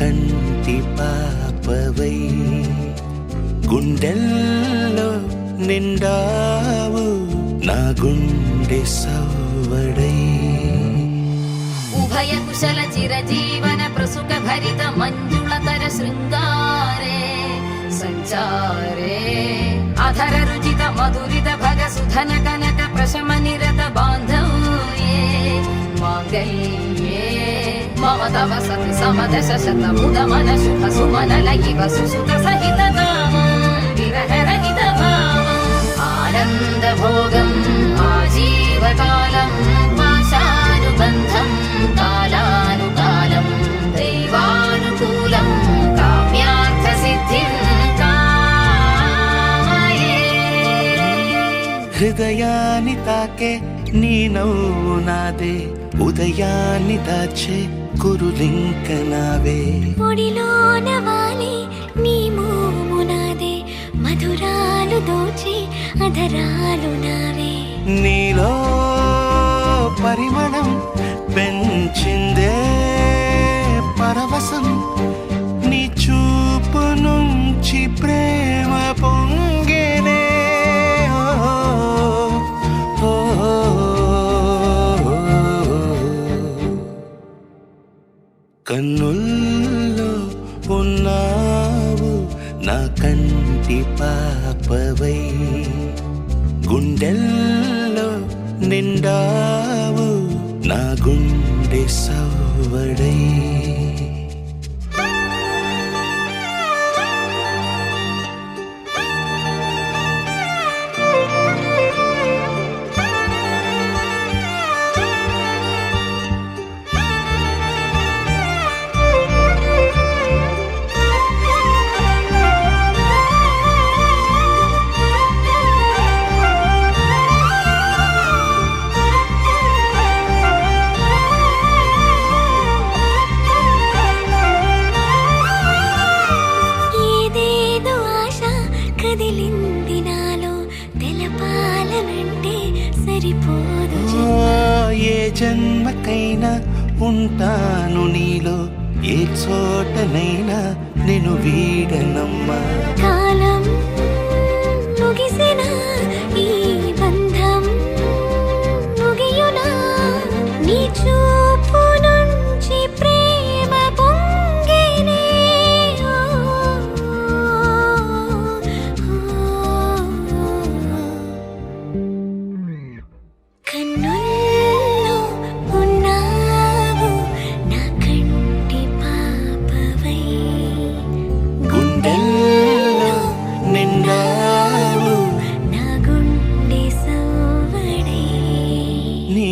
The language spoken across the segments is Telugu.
కంటి పాపవై గుండెల్లో నిండావు నా గుండె సవ్వడై ఉభయ కుశల చిరజీవన ప్రసుక భరిత మంజుళతర శృంగారే సంచారే అధర రుచిత మధురిత భగ సుధన కనక ప్రశమ నిరత బాంధవ్యే మాంగళ్యే మమ తవ సతి సమదశ శతముద మన శుభ సుమన లయివ సుసుత సహిత విరహ రహిత భావం ఆనంద భోగం ఆజీవకాలం పాశానుబంధం కాలానుకాలం దైవానుకూలం కామ్యార్థ సిద్ధిం కామయే. హృదయాన్ని తాకే నీ నవ్వు నాదే ఉదయాన్ని దాచే కురులింక నావే ఒడిలోన వాలి నీ మోము నాదే మధురాలు దోచి అధరాలు నావే నీలో పరిమళం పెంచిందే పరవశం నీ చూపు నుంచి ప్రేమ పొంగేనే కన్నుల్లో ఉన్నావు నా కంటి పాపవై గుండెల్లో నిండావు నా గుండె సవ్వడై కదిలింది నాలో తెలపాలనంటే సరిపోదు ఏ జన్మకైనా ఉంటాను నీలో ఏ చోటనైనా నేను వీడనమ్మా కాలం ముగిసిన ఈ బంధం ముగియునా నీ చూపు నుంచి ప్రేమ పొంగేనే కన్నుల్లో ఉన్నావు నా కంటి పాపవై గుండెల్లో నిండావు నా గుండె సవ్వడై నీ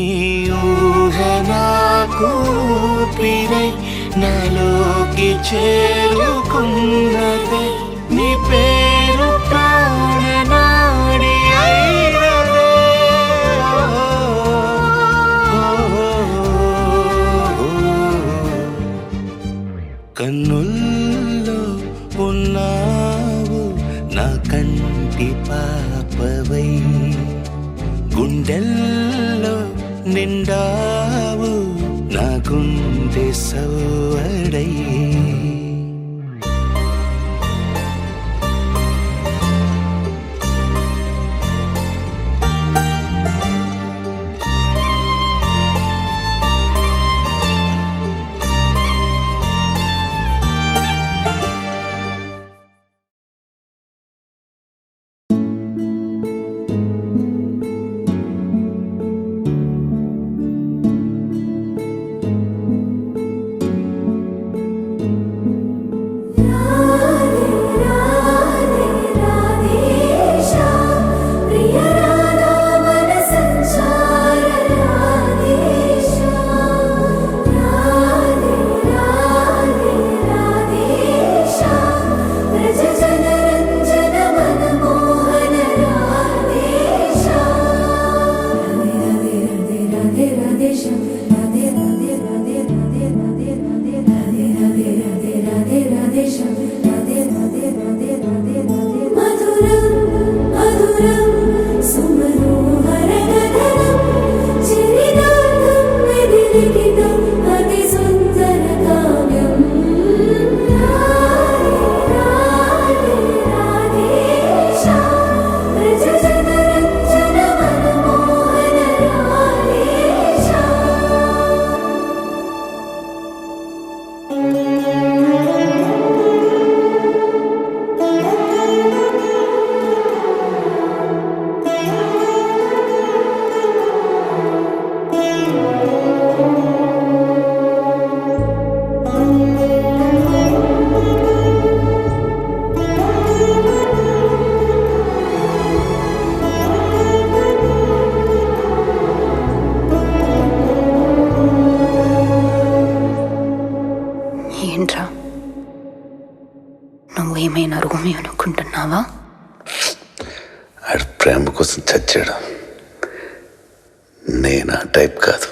ఊహ నాకు ఊపిరై నాలోకి చేరుకున్నదే నీ పేరు ప్రాణనాడి అయినదే కన్నుల్లో ఉన్నావు నా కంటి పాపవై గుండెల్లో నిండావు నా గుండె సవ్వడై అతి సుందర కావ్యం నువ్వేమైనా రోమి అనుకుంటున్నావా? ఆడు ప్రేమ కోసం చచ్చాడు. నేను ఆ టైప్ కాదు.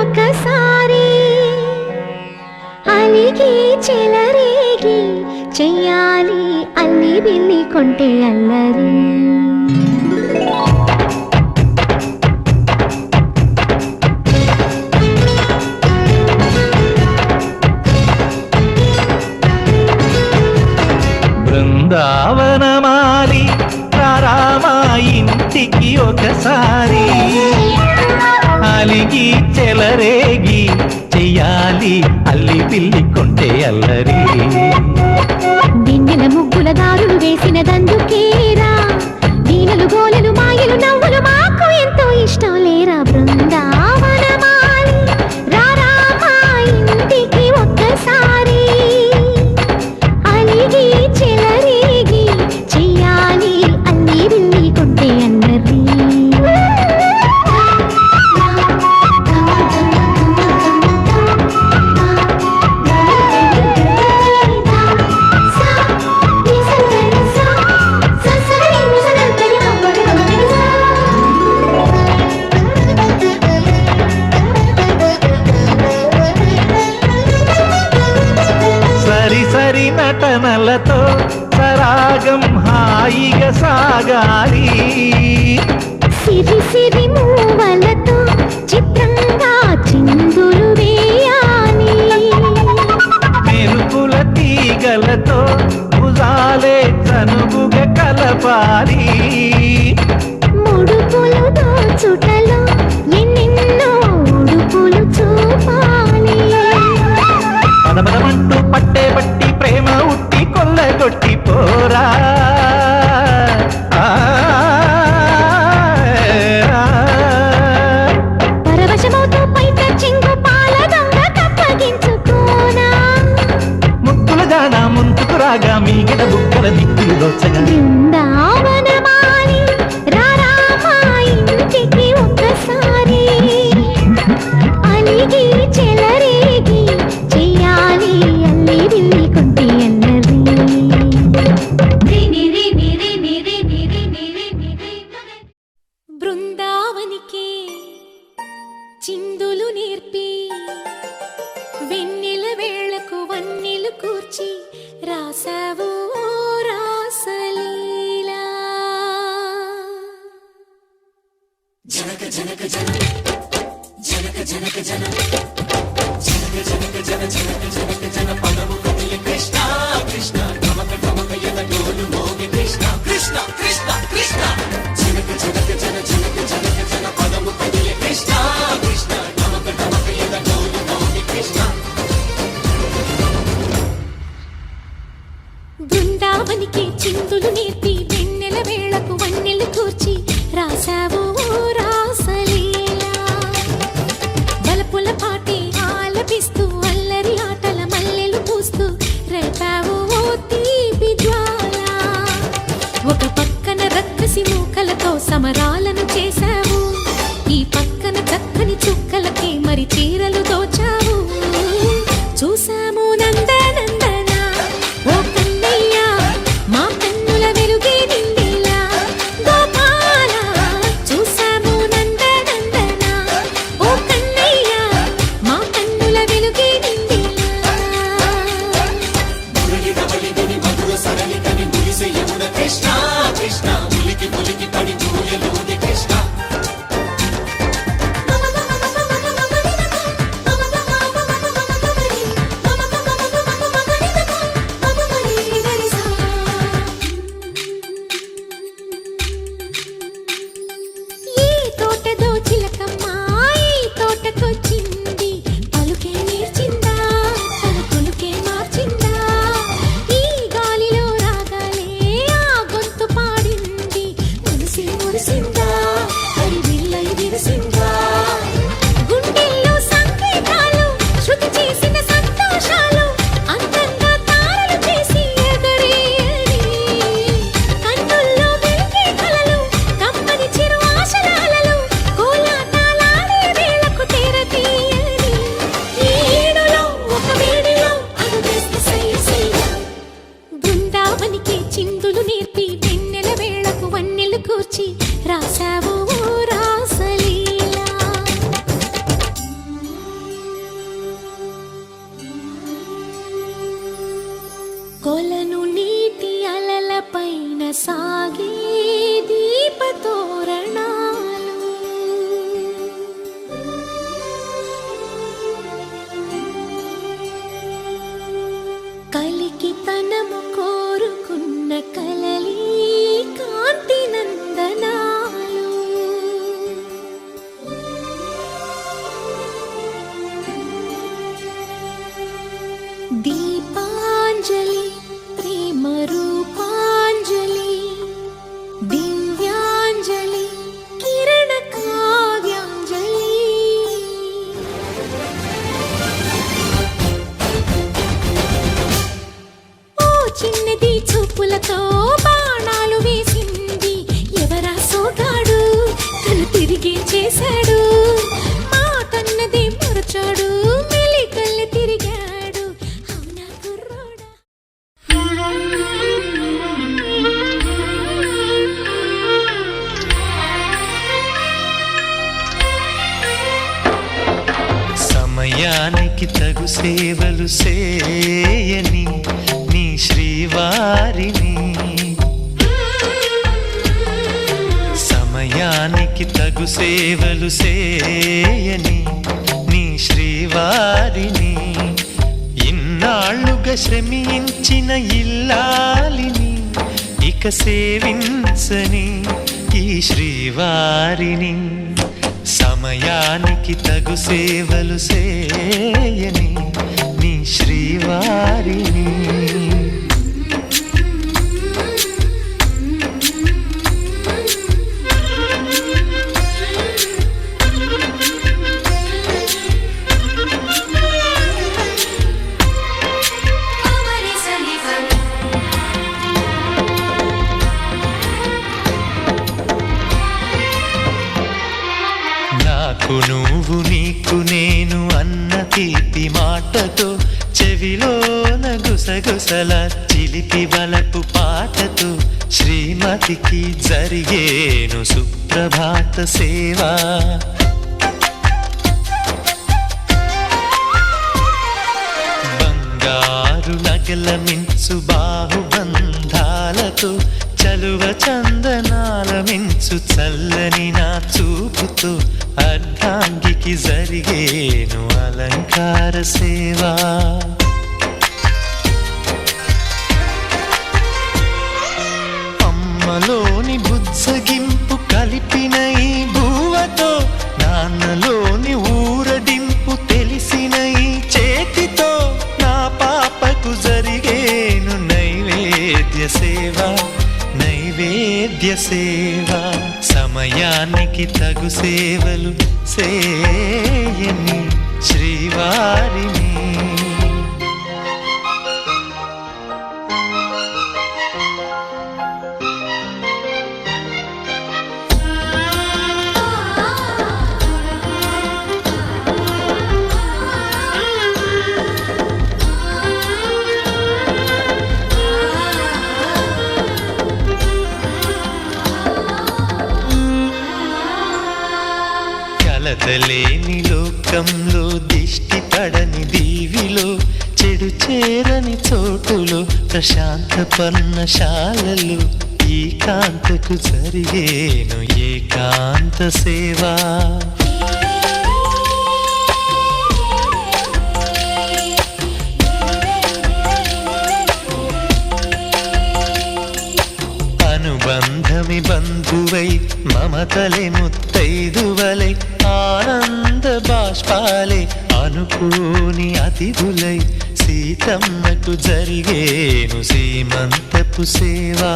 ఒకసారి అలిగి చెలరేగి చెయ్యాలి అల్లి బిల్లి కొంటే అల్లరి. బృందావనమాలి రామా ఇంటికి ఒకసారి అలిగి చెలరేగి చెయ్యాలి అల్లి పిల్లి కొంటే అల్లరి. దిన్నెల ముగ్గుల దారులు వేసినదందుకేరా దీనలు గోలలు మాయలు నవ్వులు మాకు ఎంతో ఇష్టం లేరా. బృందావనమాలి రామా ఇంటికి ఒక్కసారి అలిగి చెలరేగి చెయ్యాలి అల్లి బిల్లి కొంటే అల్లరి. సరి నటనలతో సరాగం హాయిగా సాగాలి. సిరి సిరి మూవలతో చిత్రంగా చిందులు వేయాలి. మెరుపుల తీగలతో భుజాలే చనువుగా కలపాలి. ముడుపులు దోచుటలో ఎన్నెన్నో ఉడుపులు చూపాలి. పదపదమంటూ పట్టే పట్టి ప్రేమ ఉట్టి కొల్లగొట్టి పోరా. పరవశమవుతూ పైట చెంగు పాల దొంగ కప్పగించుకోనా. ముక్కుల జాన ముందుకు రాగా మీగడ బుక్కల దిక్కులు దోచగా. బృందావనమాలి రామా ఇంటికి ఒక్కసారి అలిగి చెలరేగి చెయ్యాలి అల్లి బిల్లి కొంటే అల్లరి. బృందావనికి చిందులు నేర్పి వెన్నెల వేళకు వన్నెలు కూర్చి రాసావు రాసలీలా బలపుల పాటి ఆలపిస్తూ అల్లరి ఆటల మల్లెలు పూస్తూ రేపావు తీపి జ్వాల ఒక పక్కన రక్కసి మూకలతో సమరాలను చేశావు ఈ పక్కన చక్కని చుక్కలకి మరి చీరలు దోచావు చూసాము నందనందన ఓ కన్నయ్య మా కన్నుల వెలుగే నిండిలా గోపాల చూసాము నందనందన ఓ కన్నయ్య మా కన్నుల వెలుగే నిండిలా ఈ తోటదో చిలకమ్మ ఈ తోటకొచ్చింది పలుకే నేర్చిందా తన కొలుకే మార్చిందా ఈ గాలిలో రాగాలే ఆ గొంతు పాడింది మనసి మురిసిందా హరి విల్లై విరిసిందా గుండెల్లో సంకేతాలు శృతి చేసిన సంతోషాలు అందంగా తారలు చేసి ఎగరేయని కన్నుల్లో వెలిగే కలలు కమ్మని చిరు ఆశలాలలు కోలాటాలాడే వేళకు తెరతీయని ఈ ఏడులో ఒక వేడిలో అడుగేస్తే సయ్య సయ్య బృందావనికి చిందులు నేర్పి వెన్నెల వేళకు వన్నెలు కూర్చి రాసావు రాసలీలా కొలను నీటి అలల పైన సాగే దీపతోరణాలు కలికి తనము కోరుకున్న కలలి కాంతి నందనాలు దీపాంజలి ప్రేమ రూపాంజలి దివ్యాంజలి కిరణ కావ్యాంజలి ఓ చిన్నది చూపులతో బాణాలు వేసింది ఎవరా సోగాడు తను తిరిగి చేశాడు మాటన్నది మరచాడు మెలికల్లి తిరిగాడు అవునా కుర్రోడా సమయానికి తగు సేవలు చేయని నీ శ్రీవారిని సమయానికి తగు సేవలు చేయని నీ శ్రీవారిని ఇన్నాళ్ళుగా శ్రమించిన ఇల్లాలిని ఇక సేవించని ఈ శ్రీవారిని సమయానికి తగు సేవలు చేయని నీ శ్రీవారిని నాకు నువ్వు నీకు నేను అన్న తీపి మాటతో చెవిలోన గుసగుసల చిలిపి వలపు పాటతో శ్రీమతికి జరిగేను సుప్రభాత సేవా బంగారు నగల మించు బాహుబంధాలతో చలువ చందనాల మించు చల్లని నా చూపుతో అర్ధాంగికి జరిగేను అలంకార సేవా. అమ్మలోని బుజ్జగింపు కలిపిన ఈ బువ్వతో నాన్నలోని ఊరడింపు తెలిసిన ఈ చేతితో నా పాపకు జరిగేను నైవేద్య సేవ నైవేద్య సేవ. సమయానికి తగు సేవలు సేయని శ్రీవారిని. కలతలేని లోకంలో దిష్టి పడని దీవిలో చెడు చేరని చోటులో ప్రశాంత పర్ణశాలలో ఈ కాంతకు జరిగేను ఏకాంత సేవా. అనుబంధమి బంధువై మమతలే ముత్తైదువలై ఆనంద బాష్పాలే అనుకోని అతిథులై సీతమ్మకు జరిగేను సీమంతపు సేవా.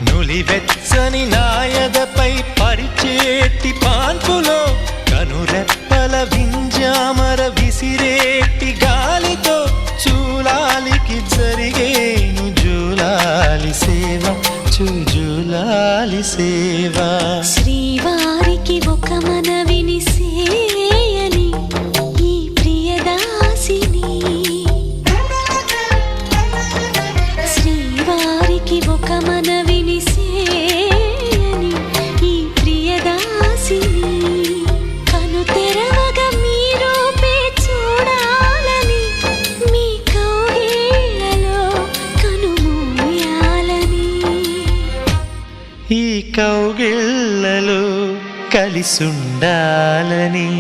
నులివెచ్చని నాయదపై పరిచేటి పాన్పులో కనురెప్పల వింజామర విసిరేటి గాలితో చూలాలికి జరిగేను జూలాలి సేవ జూలాలి సేవ. శ్రీవారికి ఒక మనవిని సేయని ఈ ప్రియదాసిని. శ్రీవారికి ఒక మనవిని సేయని ఈ ప్రియదాసిని. కను తెరవగా మీ రూపే చూడాలని మీ కౌగిళ్ళలో కనుమూయాలని. ఈ కౌగిళ్ళలో కలిసుండాలని.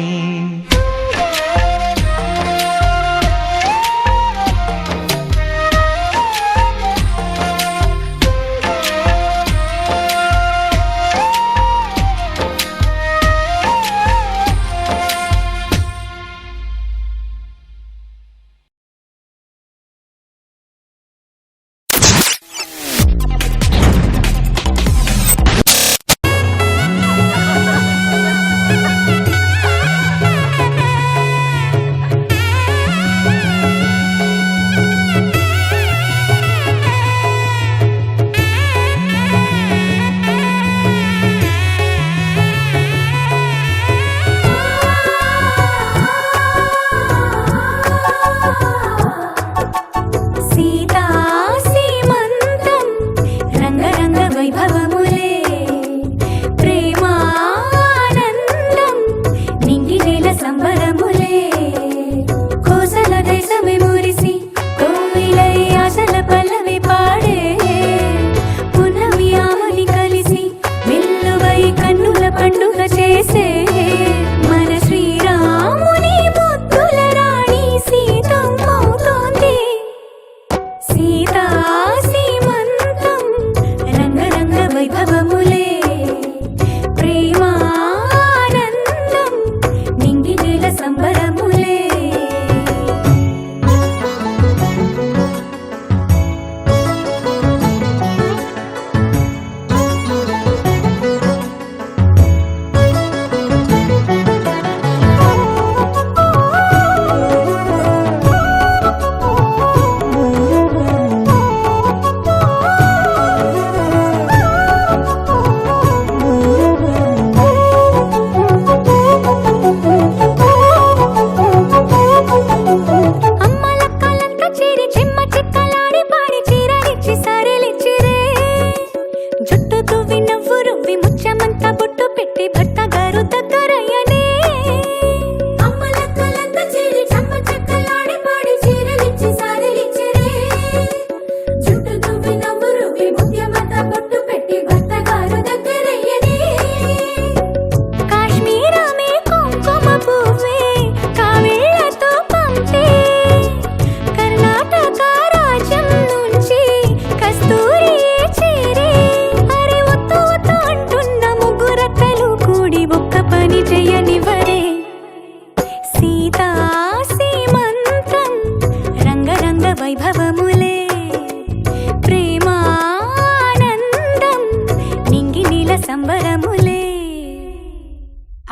సంబరములే.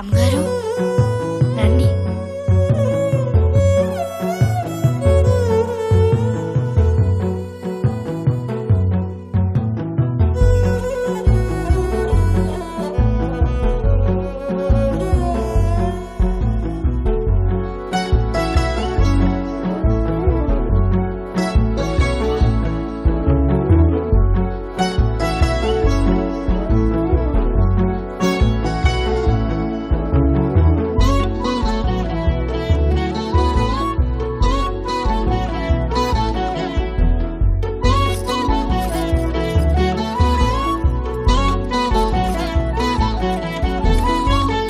అమ్మగారు రండి.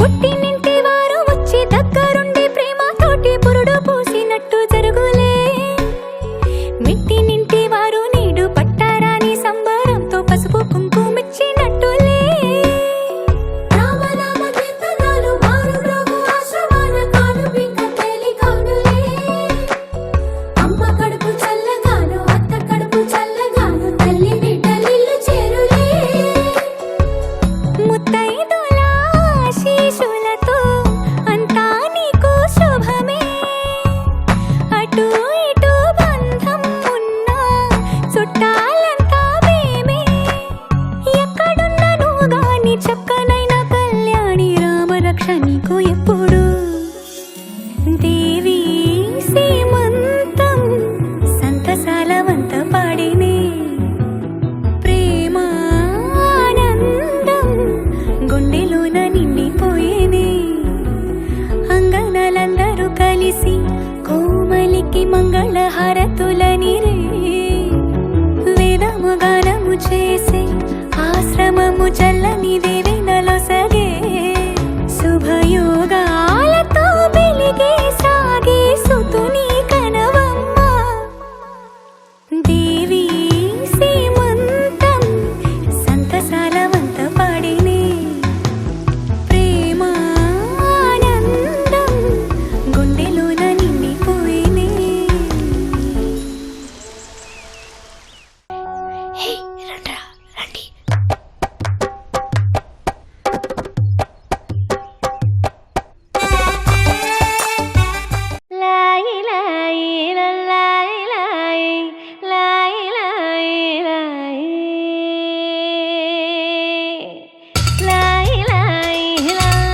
పుట్టినింటి వారు వచ్చి దగ్గరుండి ప్రేమతోటి పురుడు పూసినట్టు జరుగులే. మెట్టినింటి వారు నీడు పట్టారాని సంబరంతో పసుపు కుంకుమిచ్చినట్టులే. రామనామ కీర్తనలు మారు రోగు ఆశ్రమాన కానుపింక తేలికౌనులే. అమ్మ కడుపు చల్లగాను అత్త కడుపు చల్లగాను తల్లి బిడ్డలిల్లు చేరులే. ముత్తైదుల ఆశీస్సులతో అంతా నీకు శుభమే. అటు ఇటు బంధం ఉన్నా చుట్టాలంతా మేమే. ఎక్కడున్నా నువ్వు గాని చక్కనైన కళ్యాణి రామరక్ష నీకు ఎప్పుడు. దేవి సీమంతం సంతసాల వంత పాడినే. ప్రేమానందం గుండెలోన నిండిపోయేనే. అంగనలందరూ కలిసి కోమలికి మంగళ హారతులనిరే. వేదము గానము చేసే ఆశ్రమము చల్లని దేవెనలో సగే. శుభయోగాలతో వెలిగే సాగే సుతుని కనవమ్మ. దేవి సీమంతం సంతసాల వంత పాడినే. ప్రేమానందం గుండెలోన నిండిపోయినే. హే రండ్రా రండి. లాయి లాయి లాయి లాయి లాయి లాయి లాయి లాయి లాయి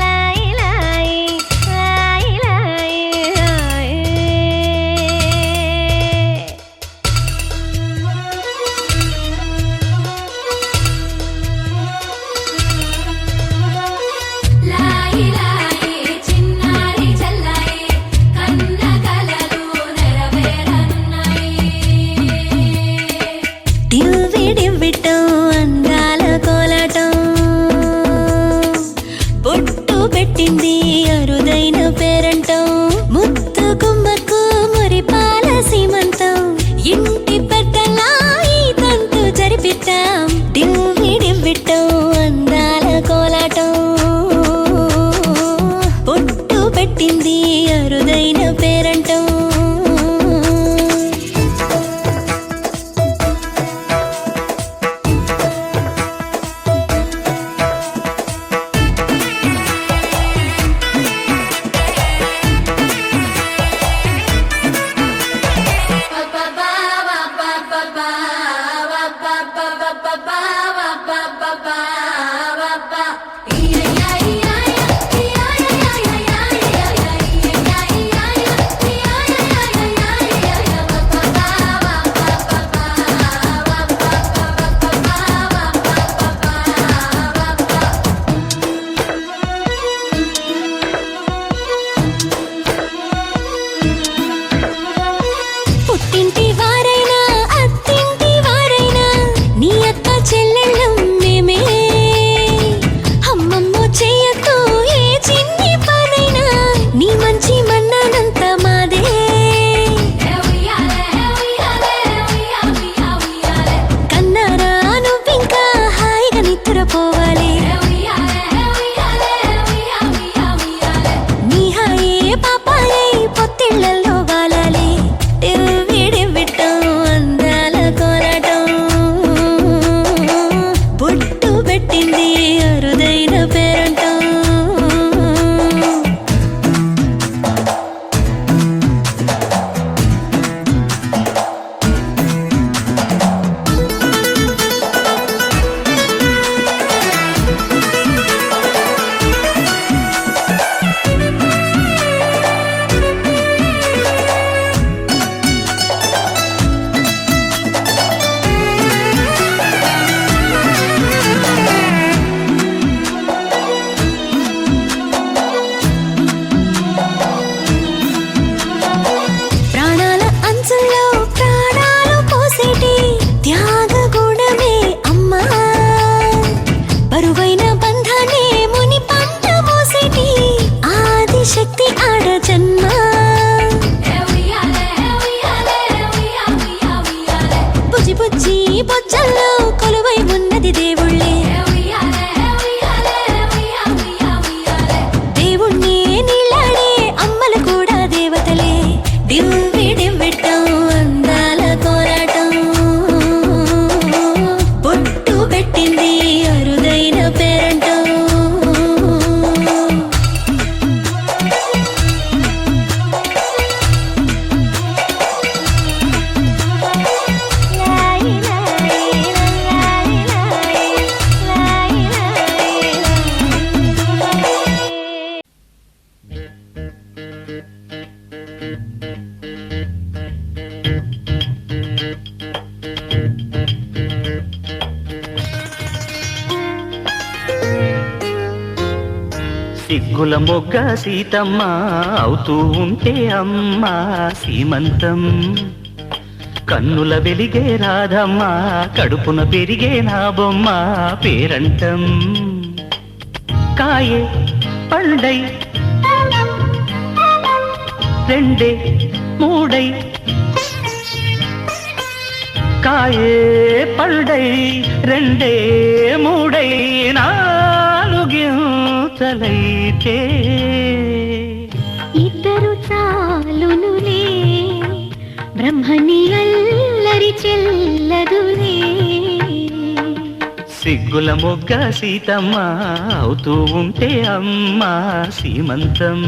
లాయి లాయి లాయి లాయి. లాయి లాయి చిన్నారి చల్లాయి కన్న కలలు నెరవేరనున్నాయి. దివ్విడివ్విటం అందాల కోలాటం బొట్టు పెట్టింది అరుదైన పేరంటం. ముత్తు కుమ్మకు మురిపాల సీమంతం ఇంటి పెద్దలా ఈ తంతు జరిపిద్దాం. దివ్విడివ్విటం అందాల కోలాటం బొట్టు పెట్టింది అరుదైన పేరంటం. పుట్టింటి వారైనా అత్తింటి వారైనా నీ అక్క చెల్లెళ్ళం మేమే. అమ్మమ్మో చెయ్యకు ఏ చిన్ని పనైనా నీ మంచి మన్నానంత మాదే. కన్నారా నువ్వింకా హాయిగా నిద్రపోవాలి. నీ హాయే పాపాయే పొత్తిళ్లలో వాలాలి. దివ్విడివ్విటం అందాల కోలాటం బొట్టు పెట్టింది అరు సిగ్గుల మొగ్గ సీతమ్మ అవుతూ ఉంటే అమ్మ సీమంతం. కన్నుల వెలిగే రాధమ్మ కడుపున పెరిగే నా బొమ్మ పేరంటం. కాయే పండై రెండే మూడై కాయే పండై రెండే మూడై నాలుగింతలైతే ఇద్దరు చాలునులే బ్రహ్మని అల్లరి చెల్లదులే. సిగ్గుల మొగ్గ సీతమ్మ అవుతూ ఉంటే అమ్మ సీమంతం.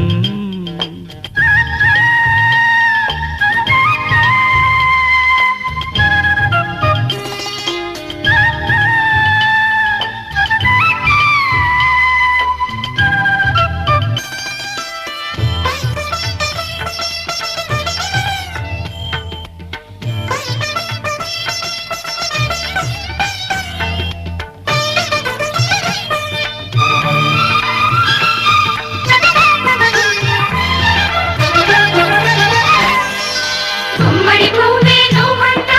గుమ్మడి పువ్వే నువ్వంట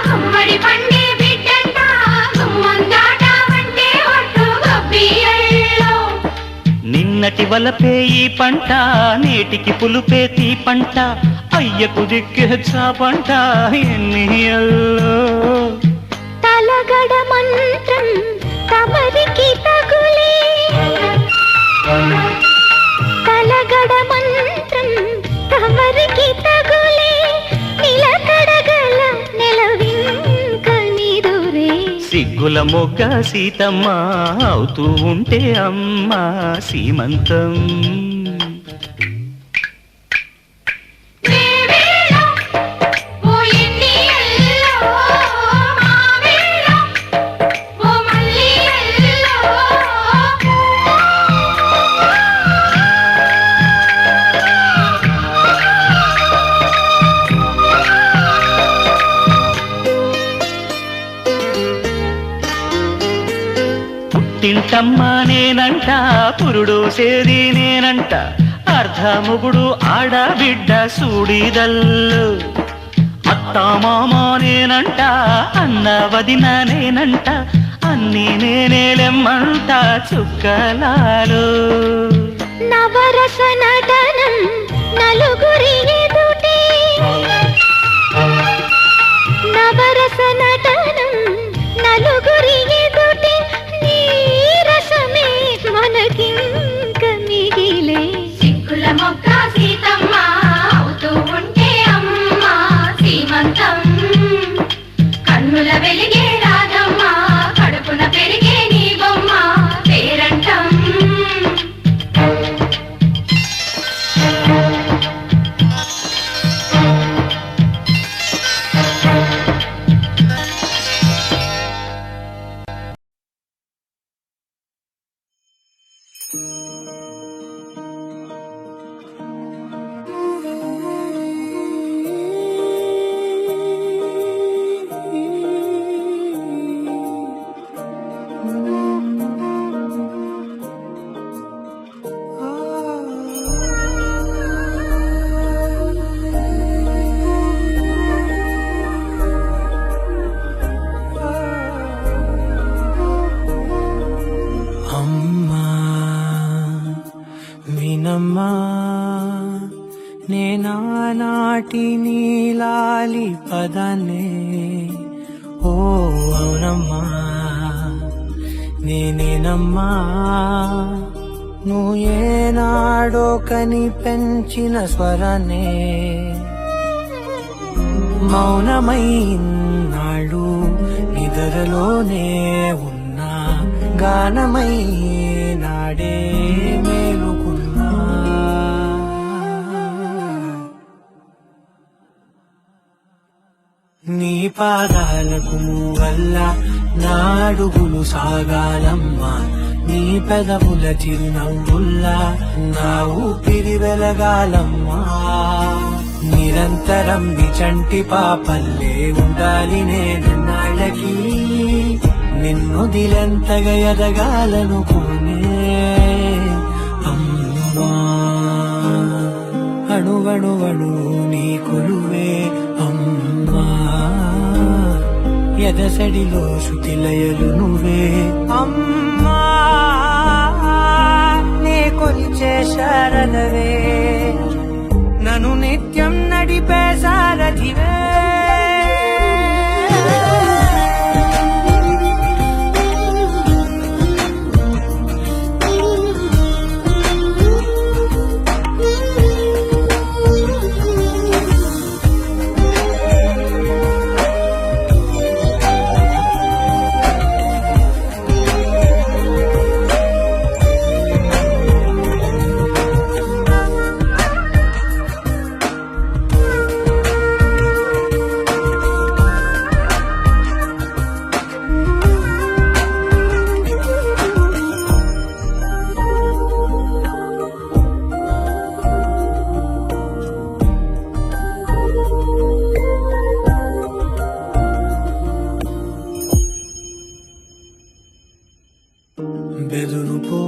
గుమ్మడి పండే బిడ్డంట గుమ్మందాట అంటే ఒట్టు గబ్బియల్లో. నిన్నటి వలపే ఈ పంట నేటికి పులుపే తీ పంట అయ్యకు దిక్కే చాపంట ఎన్నియల్లో. తలగడ మంత్రం తమరికి తగులే తలగడ మంత్రం తమరికి తగులే నిలకడగల నెలవింక నిదురే. సిగ్గుల మొగ్గ సీతమ్మ అవుతూ ఉంటే అమ్మ సీమంతం. వేవేళ ఓ ఎన్నియల్లో మావేళ ఓ మల్లియల్లో. పుట్టింటమ్మ నేనంట పురుడోసేది నేనంట అర్ధముగుడు ఆడబిడ్డ సూడిదల్లు. అత్తామామ నేనంట అన్న వదిన నేనంట అన్నీ నేనేలెమ్మంట చుక్కలాలు. నవరస నటనం నలుగురి ఎదుటే నవరస నటనం నలుగురి ఎదుటే నీరసమే మనకింక మిగిలే. సిగ్గుల మొక్క సీతమ్మ అవుతూ ఉంటే అమ్మ సీమంతం. కన్నుల వెలిగే రాధమ్మ కడుపున పెరిగే నీ బొమ్మ పేరంటం. అమ్మా వినమ్మా నేనానాటి నీలాలి పదనే. ఓ అవునమ్మా నేనేనమ్మా నువ్వు ఏనాడో కని పెంచిన స్వరనే. మౌనమైనాడు నిద్రలోనే ఉన్నా గానమై నాడే మేలుకున్నా. నీ పాదాలకు వల్ల నాడుగులు సాగాలమ్మా. నీ పెదవుల చిరునవ్వుల్లా నా ఊపిరి వెలగాలమ్మా. నిరంతరం నీ చంటి పాపల్లే ఉండాలి నేను నాళ్ళకి. నిన్ను దిలెంతగా ఎదగాలనుకునే అమ్మా. అణువణువణు నీ కొలువే అమ్మా ఎదసడిలో శృతిలయలు నువ్వే అమ్మా నే కొలిచే శారదవే నన్ను నిత్యం నడిపే సారథివే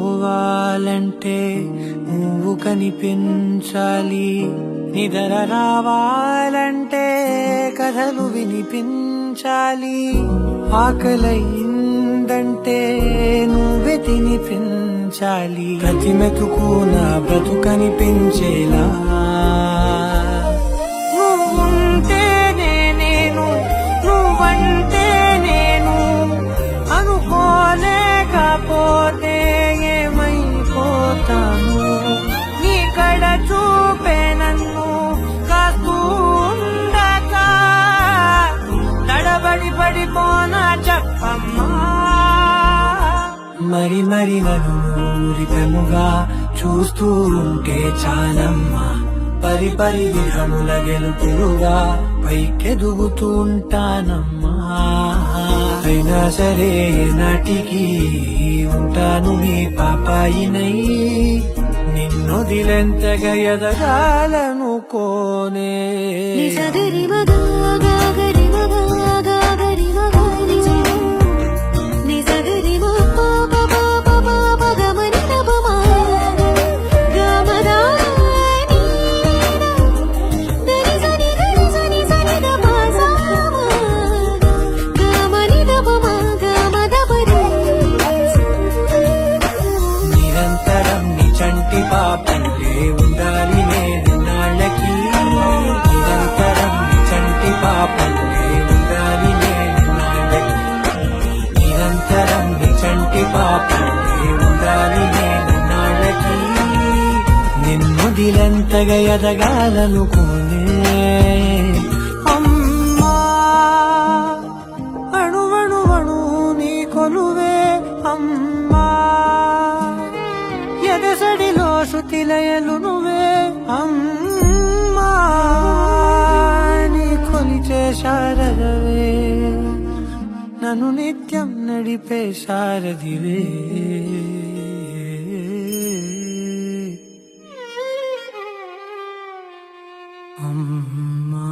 బెదురుపోవాలంటే నువ్వు కనిపించాలి నిద్ర రావాలంటే కథలు వినిపించాలి ఆకలైందంటే నువ్వే తినిపించాలి ప్రతి మెతుకు నా బ్రతుకనిపించేలా నువ్వుంటేనే నేను నువ్వంటే నేను అనుకోలేకపోతే ఏమైపోతాను నీ కడ చూపే నన్ను కాస్తూ ఉండక తడబడి పడిపోనా చెప్పమ్మా మరి మరి నన్ను ఊరిపెముగా చూస్తూ ఉంటే చాలమ్మా పరి పరి విధముల గెలుపులుగా పైకెదుగుతూ ఉంటానమ్మా అయినా సరే నాటికి ఉంటాను నీ పాపాయినై నిన్నొదిలెంతగా ఎదగాలనుకోనే నిజగరి మగా గాగరి మగా గాగరి మగా నిజగరి మా పాప పాప పాప గమని నబమా గమదా దరి సని సని దపా సామా గమని దబమా గమదబరి నిరంతరం నీ చంటి పాపంలే ఉండాలి నేను నాళ్ళకి నిరంతరం నీ చంటి పాపంలే ఉండాలి నేను నాళ్ళకి నిరంతరం నీ చంటి పాపంలే ఉండాలి నేను నాళ్ళకి నిన్నొదిలంతగా ఎదగాలనుకోనే అమ్మా అణువణువణు నీ కొలువే అమ్మా ఎదసడిలో శృతిలయలు నువ్వే అమ్మా నీ కొలిచే శారదవే నన్ను నిత్యం నడిపే శారదివే అమ్మా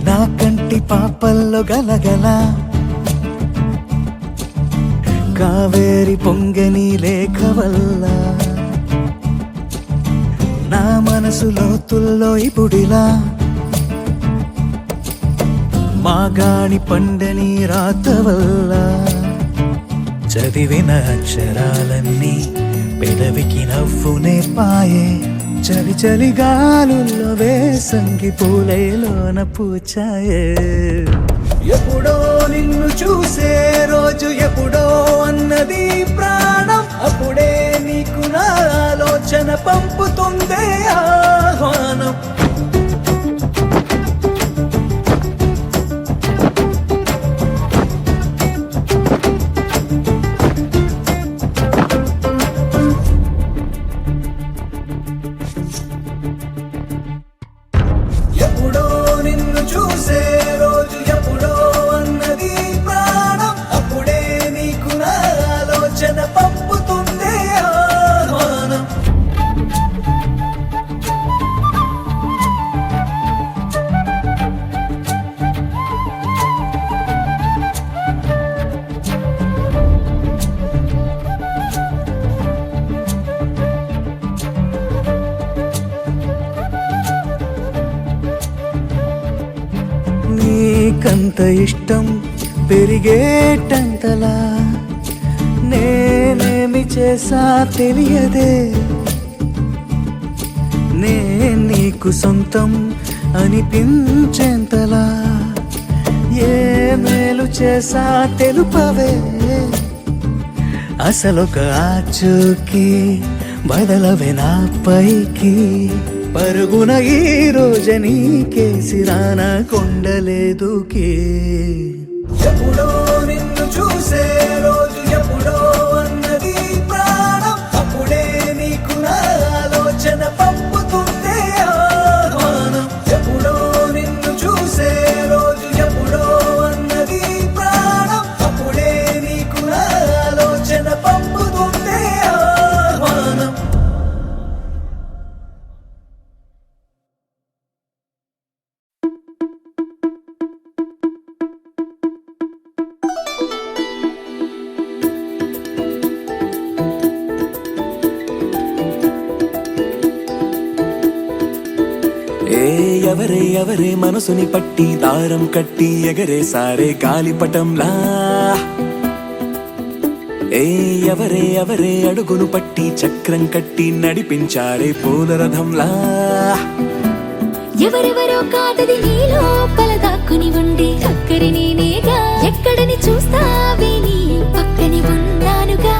నా కంటి పాపల్లో గలగల కావేరి పొంగని లేఖ వల్ల నా మనసు లోతుల్లో ఇప్పుడిలా మాగాణి పండని రాత వల్ల చదివిన అక్షరాలన్నీ పెదవికి నవ్వునే పాయే చలి చలి గాలుల్లో వేసంగి పూలలోన పూచాయే ఎప్పుడో నిన్ను చూసే రోజు ఎప్పుడో అన్నది ప్రాణం అప్పుడే నీకు నా ఆలోచన పంపుతుందే ఆహ్వానం ఎంత ఇష్టం పెరిగేటంతలా నేనేమి చేసా తెలియదే నే నీకు సొంతం అనిపించేంతలా ఏ మేలు చేసా తెలుపవే అసలొక ఆచూకి బదలవే నా పైకి పరుగున ఈ రోజు నీకేసి రానా కొండలేదుకే ఎప్పుడో నిన్ను చూసే రోజు ఎప్పుడో అన్నది ప్రాణం అప్పుడే నీకు నా ఆలోచన పంపుతుందే ఆహ్వానం ఎప్పుడో నిన్ను చూసే రోజు ఎప్పుడో అన్నది ప్రాణం అప్పుడే నీకు నా ఆలోచన పంపుతుందే ఆహ్వానం ఎవరే ఎవరే మనసుని పట్టి దారం కట్టి ఎగరే సారే గాలిపటంలా ఎవరే ఎవరే అడుగును పట్టి చక్రం కట్టి నడిపించారే పూలరథంలా ఎవరెవరో కాదది నీ లోపల దాక్కుని ఉండే చక్కరి నేనేగా ఎక్కడని చూస్తావే నీ పక్కని ఉన్నానుగా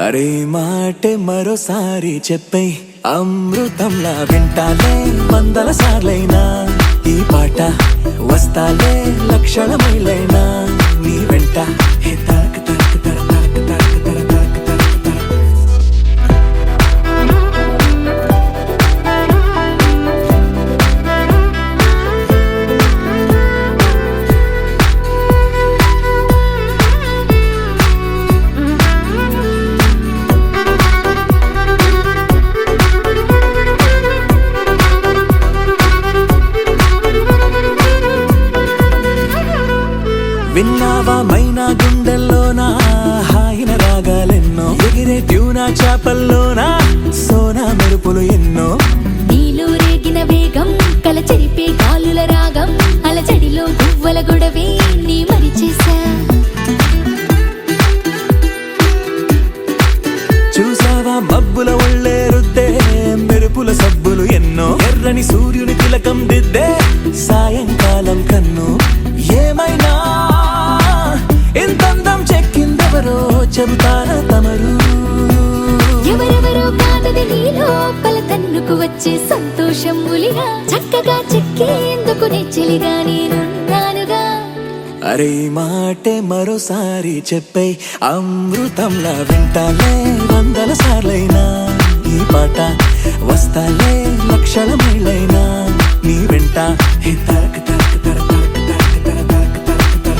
అరే మాటే మరోసారి చెప్పే అమృతంలా వింటాలే 100 సార్లైనా ఈ పాట వస్తాలే లక్షల మైలైనా నీ వెంట హే తరక తరక తర తరక తరక తర తరక తరక తర విన్నావా మైనా గుండెల్లోనా హాయిన రాగాలెన్నో ఎగిరే ట్యూనా చేపల్లోనా సోనా మెరుపులు ఎన్నో నీలో రేగిన వేగం కల చెరిపే గాలుల రాగం అలజడిలో గువ్వల గొడవే నీ మరిచేసా చూసావా మబ్బుల ఒళ్ళే రుద్దే మెరుపుల సబ్బులు ఎన్నో ఎర్రని సూర్యుని తిలకం దిద్దే సాయంకాలం కన్ను ఏమైనా ఎంతందం చెక్కిందెవరో చెబుతారా తమరు ఎవరెవరో కాదది నీ లోపల తన్నుకు వచ్చే సంతోషం ఉలిగా చక్కగా చెక్కేందుకు నెచ్చిలిగా నేనున్నానుగా అరే మాటే మరోసారి చెప్పే అమృతంలా వింటాలే 100 సార్లైనా ఈ పాట వస్తాలే లక్షల మైలైనా నీ వెంట హే తరక తరక తర తరక తరక తర తరక తరక తర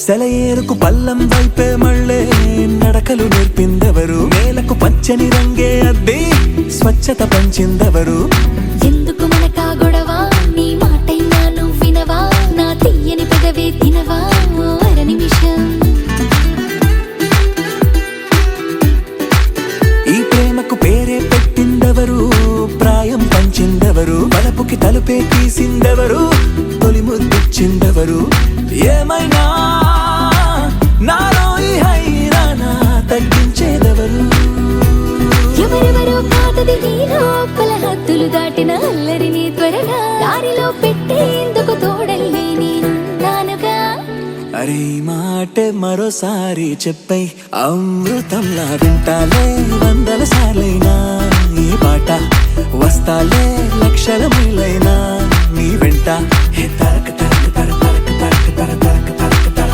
సెలయేరుకు పల్లం వైపే మళ్ళే నడకలు నేర్పిందెవరు నేలకు పచ్చని రంగే అద్ది స్వచ్ఛత పంచిందెవరు ఎందుకు మనకా గొడవ నీ మాటైనా నువ్వు వినవా నా తీయని పెదవే తినవా ఓ అర నిమిషం ఈ ప్రేమకు పేరే పెట్టిందెవరు ప్రాయం పంచిందెవరు బలపుకి తలుపే తీసిందెవరు తొలి ముద్దిచ్చిందెవరు ఏమైనా నాలో ఈ హైరానా తగ్గించేదెవరు ఎవరెవరో కాదది నీ లోపల హద్దులు దాటిన అల్లరిని త్వరగా దారిలో పెట్టేందుకు తోడల్లే నేనున్నానుగా అరే మాటే మరోసారి చెప్పే అమృతంలా వింటాలే 100 సార్లైనా ఈ పాట వస్తాలే లక్షల మైలైనా నీ వెంట హే తరక తరక తర తరక తరక తర తరక తరక తర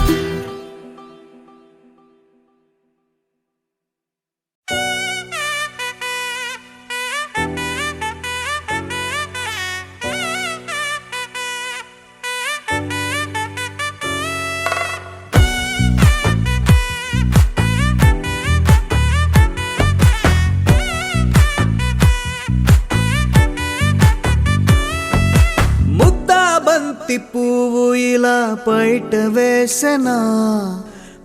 బంతి పువ్వు ఇలా బయట వేసెనా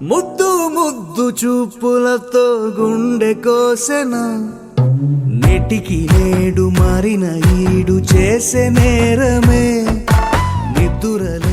ముద్దు ముద్దు చూపులతో గుండె కోసెనా నెటికి నేడు మారిన ఈడు చేసే నేరమే నిద్దురలే